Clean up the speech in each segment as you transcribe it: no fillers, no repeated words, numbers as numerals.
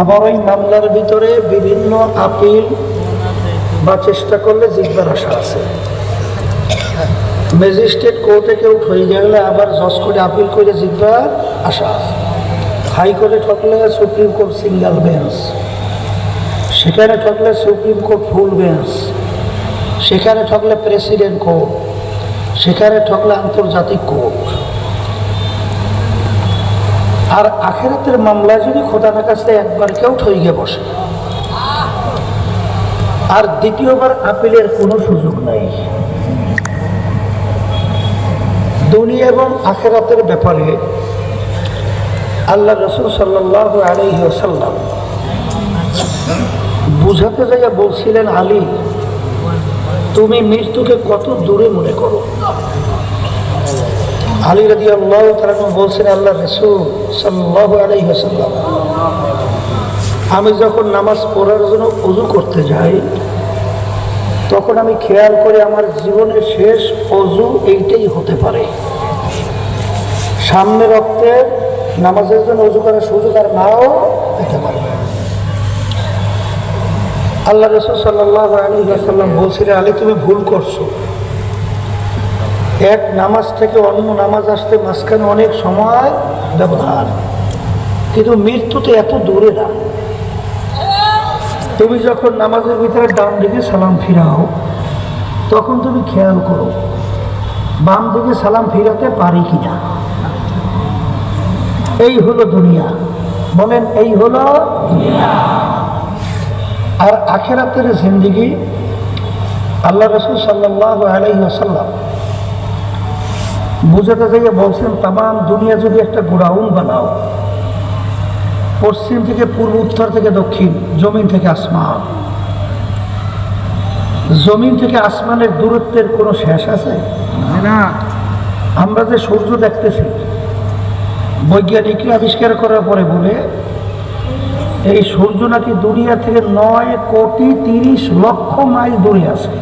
আবার ওই মামলার ভিতরে বিভিন্ন আপিল বা চেষ্টা করলে জিতবার আশা আছে। ম্যাজিস্ট্রেট কোর্টে কেউ হয়ে গেলে আবার জজ কোর্টে আপিল করে জিতবার আশা আছে। হাইকোর্টে ঠকলে সুপ্রিম কোর্ট সিঙ্গেল বেঞ্চ, সেখানে ঠকলে সুপ্রিম কোর্ট ফুল বেঞ্চ, সেখানে ঠকলে প্রেসিডেন্ট কোর্ট, সেখানে ঠকলে আন্তর্জাতিক কোর্ট। আর আখিরাতের মামলায় যদি খোদার কাছে একবার কেউ ঠইগে বসে আর দ্বিতীয়বার আপিলের কোনো সুযোগ নাই। দুনিয়া এবং আখিরাতের ব্যাপারে আল্লাহ রাসূল সাল্লাল্লাহু আলাইহি ওয়াসাল্লাম বুঝাতে যাইয়া বলছিলেন, আলী তুমি মৃত্যুকে কত দূরে মনে করো। আলী রাদিয়াল্লাহু তাআলা বলছেন, আল্লাহ রাসূল সাল্লাল্লাহু আলাইহি ওয়াসাল্লাম আমি যখন নামাজ পড়ার জন্য ওযু করতে যাই তখন আমি খেয়াল করি আমার জীবনের শেষ ওযু এইটাই হতে পারে। সামনে রক্তের নামাজের জন্য ওযু করার সুযোগ আর নাও পেতে পারে। আল্লাহ রাসূল সাল্লাল্লাহু আলাইহি ওয়াসাল্লাম বলছিলেন, আলী তুমি ভুল করছো। এক নামাজ থেকে অন্য নামাজ আসতে মাঝখানে অনেক সময় ব্যবধান, কিন্তু মৃত্যুতে এত দূরে না। তুমি যখন নামাজের ভিতরে ডান দিকে সালাম ফিরাও তখন তুমি খেয়াল করো বাম দিকে সালাম ফিরাতে পারি কিনা। এই হলো দুনিয়া, বলেন এই হলো দুনিয়া। আর আখিরাতের জিন্দেগি আল্লাহ রাসূল সাল্লাল্লাহু আলাইহি ওয়াসাল্লাম বুঝাতে যাইয়া বলছেন, তামাম দুনিয়া যদি একটা গোডাউন বানাও, পশ্চিম থেকে পূর্ব, উত্তর থেকে দক্ষিণ, জমিন থেকে আসমান, জমিন থেকে আসমানের দূরত্বের কোনো শেষ আছে না। আমরা যে সূর্য দেখতেছি বৈজ্ঞানিকরা আবিষ্কার করার পরে বলে এই সূর্য নাকি দুনিয়া থেকে 9,30,00,000 মাইল দূরে আছে।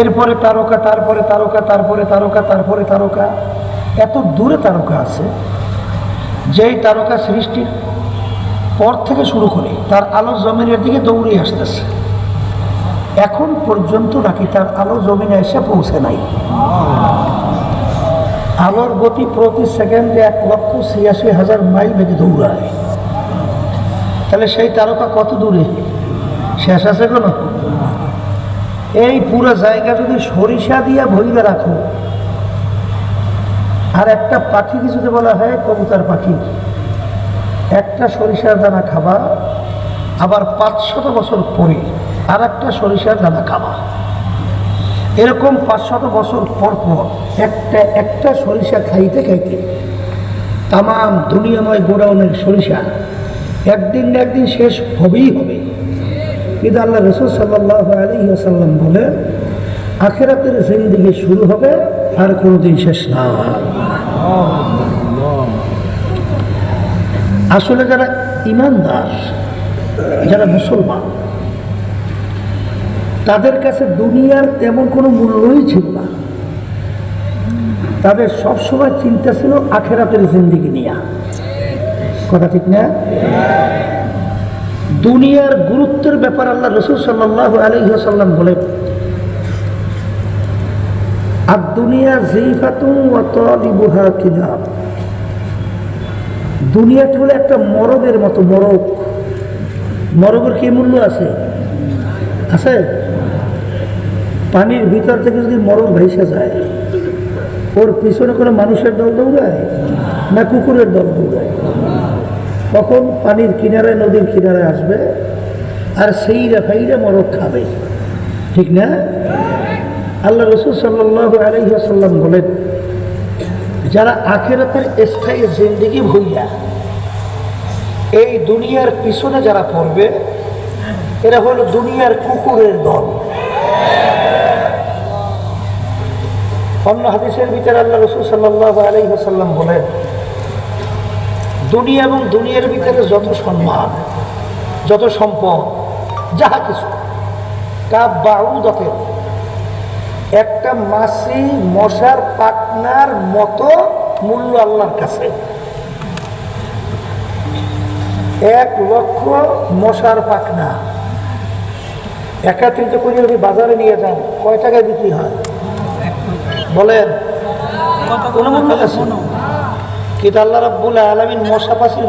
এরপরে তারকা, তারপরে তারকা, তারপরে তারকা, তারপরে তারকা, এত দূরে তারকা আছে যেই তারকা সৃষ্টির পর থেকে শুরু করে তার আলো জমিনের দিকে দৌড়ে আসতেছে। এখন পর্যন্ত নাকি তার আলো জমিনে এসে পৌঁছে নাই। আলোর গতি প্রতি সেকেন্ডে 1,86,000 মাইল বেগে দৌড়ায়। তাহলে সেই তারকা কত দূরে, শেষ আছে কোনো? এই পুরো জায়গা যদি সরিষা দিয়া ভইরা রাখো আর একটা পাখিকে যদি বলা হয় কবুতর পাখি, একটা সরিষার দানা খাবা, আবার 500 বছর পরে আর একটা সরিষার দানা খাবা, এরকম 500 বছর পর পর একটা সরিষা খাইতে খাইতে তামাম দুনিয়াময় গোডাউনের সরিষা একদিন না একদিন শেষ হবেই হবে। কিন্তু আল্লাহ রাসূল সাল্লাল্লাহু আলাইহি ওয়াসাল্লাম বলে আখিরাতের জিন্দেগি শুরু হবে আর কোনোদিন শেষ না। আসলে যারা ইমানদার, যারা মুসলমান, তাদের কাছে দুনিয়ার তেমন কোনো মূল্যই ছিল না। তাদের সবসময় চিন্তা ছিল আখিরাতের জিন্দেগি নিয়ে। কথা ঠিক না? দুনিয়ার গুরুত্বের ব্যাপার আল্লাহ রাসূল সাল্লাল্লাহু আলাইহি ওয়াসাল্লাম বলেন, আদ-দুনিয়া জিফাতুন ওয়া তালিবুহা কিলাব। দুনিয়াটা হলো একটা মরগের মতো। মরগের কি মূল্য আছে? আছে? পানির ভিতর থেকে যদি মরগ ভেসে যায়, ওর পিছনে কোনো মানুষের দল দৌড়ায় না কুকুরের দল দৌড়ায়? তখন পানির কিনারায়, নদীর কিনারায় আসবে আর সেইরা ফাইরা মরগ খাবে, ঠিক না? আল্লাহ রাসূল সাল্লাল্লাহু আলাইহি ওয়াসাল্লাম বলেন, যারা আখিরাতের স্থায়ী জিন্দেগি ভুইয়া এই দুনিয়ার পিছনে যারা পড়বে, এরা হলো দুনিয়ার কুকুরের দল। অন্য হাদিসের ভিতরে আল্লাহ রাসূল সাল্লাল্লাহু আলাইহি ওয়াসাল্লাম বলেন, দুনিয়া এবং দুনিয়ার ভিতরে যত সম্মান, যত সম্পদ, যাহা কিছু, তা বাউদাতের একটা মাছি মশার পাটনার মতো মূল্য আল্লাহর কাছে। 1,00,000 মশার পাখনা একত্রিত করে যদি বাজারে নিয়ে যান কয় টাকায় বিক্রি হয় বলেন? কিন্তু আল্লাহ রাব্বুল আলামিন মশা পাখির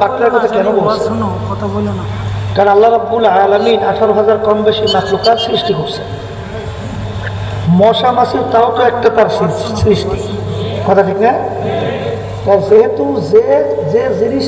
পাখনার কথা কেন বলছেন? কারণ আল্লাহ রাব্বুল আলামিন 18,000 কম বেশি মাখলুকাত সৃষ্টি করছেন। মশা মাছির তাও তো একটা তার সৃষ্টি, কথা ঠিক না? যেহেতু যে জিনিস